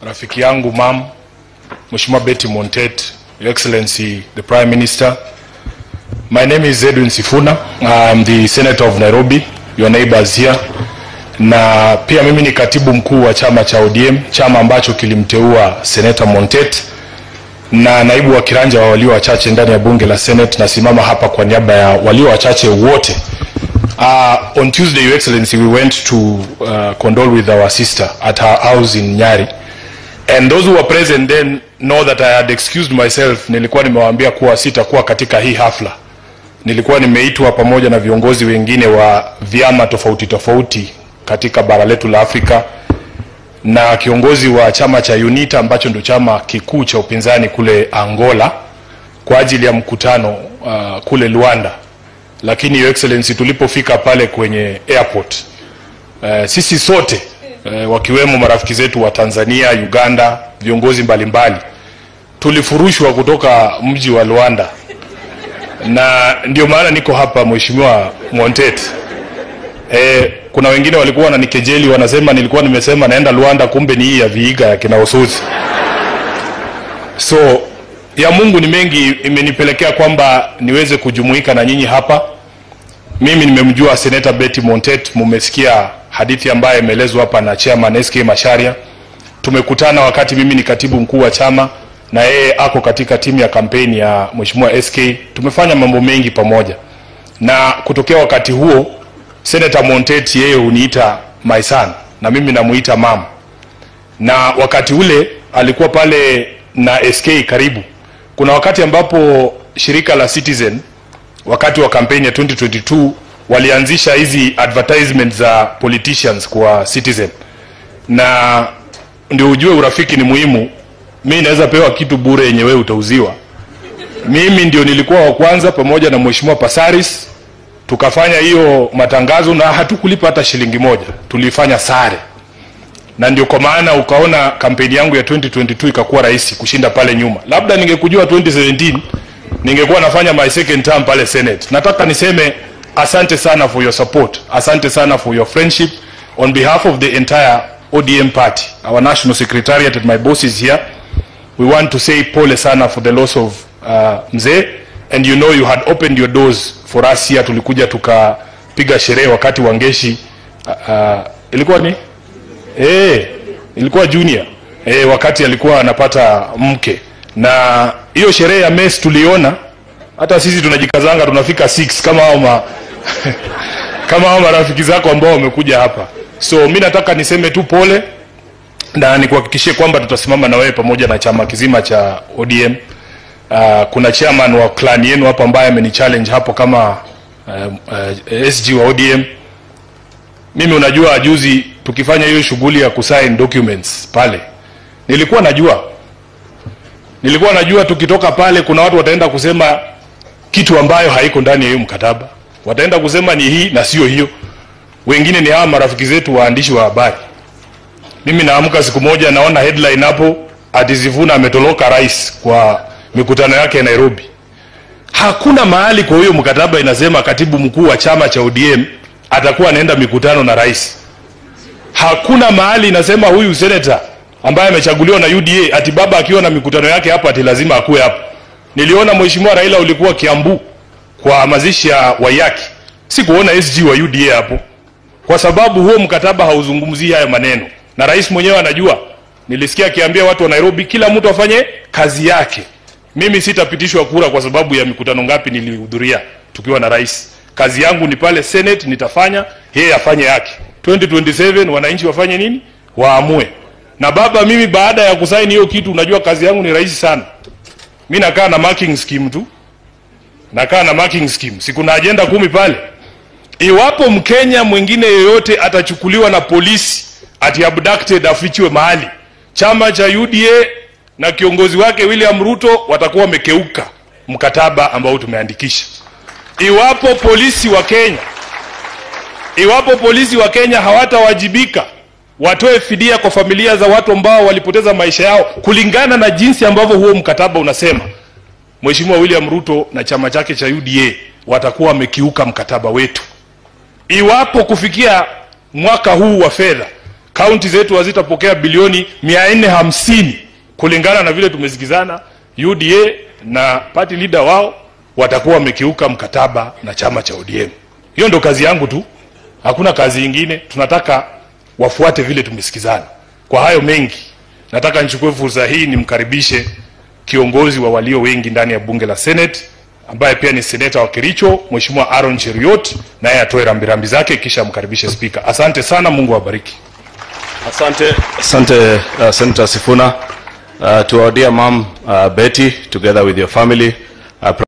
rafiki yangu mam, Mheshimiwa Betty Montet, Your Excellency the Prime Minister. My name is Edwin Sifuna. I'm the Senator of Nairobi, your neighbors here. Na pia mimi ni katibu mkuu wa chama cha ODM, chama ambacho kilimteua Senator Montet na naibu wa kiranja wa walio wachache ndani ya bunge la Senate. Nasimama hapa kwa niaba ya walio wachache wote. On Tuesday, Your Excellency, we went to condole with our sister at her house in Nyari. And those who were present then know that I had excused myself. Nilikuwa nimewaambia kuwa sitakuwa katika hii hafla. Nilikuwa nimeitwa pamoja na viongozi wengine wa vyama tofauti tofauti katika bara letu la Afrika na kiongozi wa chama cha UNITA ambacho ndio chama kikuu cha upinzani kule Angola kwa ajili ya mkutano kule Luanda. Lakini Your Excellency, tulipofika pale kwenye airport, sisi sote wakiwemo marafiki zetu wa Tanzania, Uganda, viongozi mbalimbali, tulifurushwa kutoka mji wa Luanda. Na ndio maana niko hapa Mheshimiwa Montet. Kuna wengine walikuwa wananikejeli, wanasema nilikuwa nimesema naenda Luanda, kumbe ni hii ya Vihiga ya kina Osuzi. So ya Mungu ni mengi imenipelekea kwamba niweze kujumuika na nyinyi hapa. Mimi nimemjua Senator Betty Montet, mumesikia hadithi ambayo imeelezwa hapa na Chairman SK Macharia. Tumekutana wakati mimi ni katibu mkuu wa chama na yeye ako katika timu ya kampeni ya Mheshimiwa SK. Tumefanya mambo mengi pamoja. Na kutokea wakati huo Senator Montet yeye huniita my son na mimi namuita mama. Na wakati ule alikuwa pale na SK karibu. Kuna wakati ambapo shirika la Citizen wakati wa kampeni ya 2022 walianzisha hizi advertisements za politicians kwa Citizen. Na ndio ujue urafiki ni muhimu. Mimi naweza pewa kitu bure yenye wewe utauziwa. Mimi ndio nilikuwa wa kwanza pamoja na Mheshimiwa Pasaris tukafanya hiyo matangazo na hatukulipa hata shilingi moja. Tulifanya sare. Na ndio kwa maana ukaona kampeni yangu ya 2022 ikakuwa rahisi kushinda pale nyuma. Labda ningekujua 2017 ningekuwa nafanya my second term pale Senate. Nataka niseme asante sana for your support. Asante sana for your friendship on behalf of the entire ODM party. Our national secretariat and my boss is here. We want to say pole sana for the loss of Mzee, and you know you had opened your doors for us here. Tulikuja tukapiga sherehe wakati Wangeshi ilikuwa ni ilikuwa junior wakati alikuwa anapata mke. Na hiyo sherehe ya mess tuliona, hata sisi tunajikazanga tunafika 6 kama hao kama hao marafiki zako ambao wamekuja hapa. So mimi nataka niseme tu pole na nikuhakikishie kwamba tutasimama na wewe pamoja na chama kizima cha ODM. Kuna chairman wa clan yenu hapa ambaye amenichallenge hapo kama SG wa ODM. Mimi unajua juzi tukifanya hiyo shughuli ya kusign documents pale, nilikuwa najua tukitoka pale kuna watu wataenda kusema kitu ambayo haiko ndani ya hiyo mkataba. Wataenda kusema ni hii na sio hiyo. Wengine ni hawa marafiki zetu waandishi wa habari. Mimi naamka siku moja naona headline hapo ati Sifuna ametoroka rais kwa mikutano yake Nairobi. Hakuna mahali kwa hiyo mkataba inasema katibu mkuu wa chama cha ODM atakuwa anaenda mikutano na rais. Hakuna mahali inasema huyu senator ambaye amechaguliwa na UDA ati baba akiwa na mikutano yake hapa ati lazima akue hapo. Niliona Mheshimiwa Raila ulikuwa Kiambu kwa mazishi ya Wayaki. Sikuona SG wa UDA hapo. Kwa sababu huo mkataba hauzungumzii haya maneno. Na rais mwenyewe anajua. Nilisikia akiambia watu wa Nairobi kila mtu afanye kazi yake. Mimi sitapitishwa kura kwa sababu ya mikutano ngapi nilihudhuria tukiwa na rais. Kazi yangu ni pale Senate nitafanya, yeye afanye yake. 2027 wananchi wafanye nini? Waamue. Na baba mimi baada ya kusaini hiyo kitu unajua kazi yangu ni rahisi sana. Mimi nakaa na marking scheme tu. Nakaa na marking scheme. Siku na agenda 10 pale. Iwapo Mkenya mwingine yoyote atachukuliwa na polisi ati abducted afichiwe mahali, chama cha UDA na kiongozi wake William Ruto watakuwa wamekeuka mkataba ambao tumeandikisha. Iwapo polisi wa Kenya hawatawajibika watoe fidia kwa familia za watu ambao walipoteza maisha yao kulingana na jinsi ambavyo huo mkataba unasema, Mheshimiwa William Ruto na chama chake cha UDA watakuwa wamekiuka mkataba wetu. Iwapo kufikia mwaka huu wa fedha Kaunti zetu hazitapokea bilioni 450 kulingana na vile tumesikizana. UDA na party leader wao watakuwa wamekiuka mkataba na chama cha ODM. Hiyo ndo kazi yangu tu, hakuna kazi nyingine. Tunataka wafuate vile tumesikizana. Kwa hayo mengi, nataka nichukue fursa hii nimkaribishe kiongozi wa walio wengi ndani ya bunge la Senate, ambaye pia ni seneta wa Kericho, Mheshimiwa Aaron Cheriot, naye atoe rambirambi zake kisha mkaribishe speaker. Asante sana, Mungu awabariki. Asante Senator Sifuna. To our dear mom Betty, together with your family,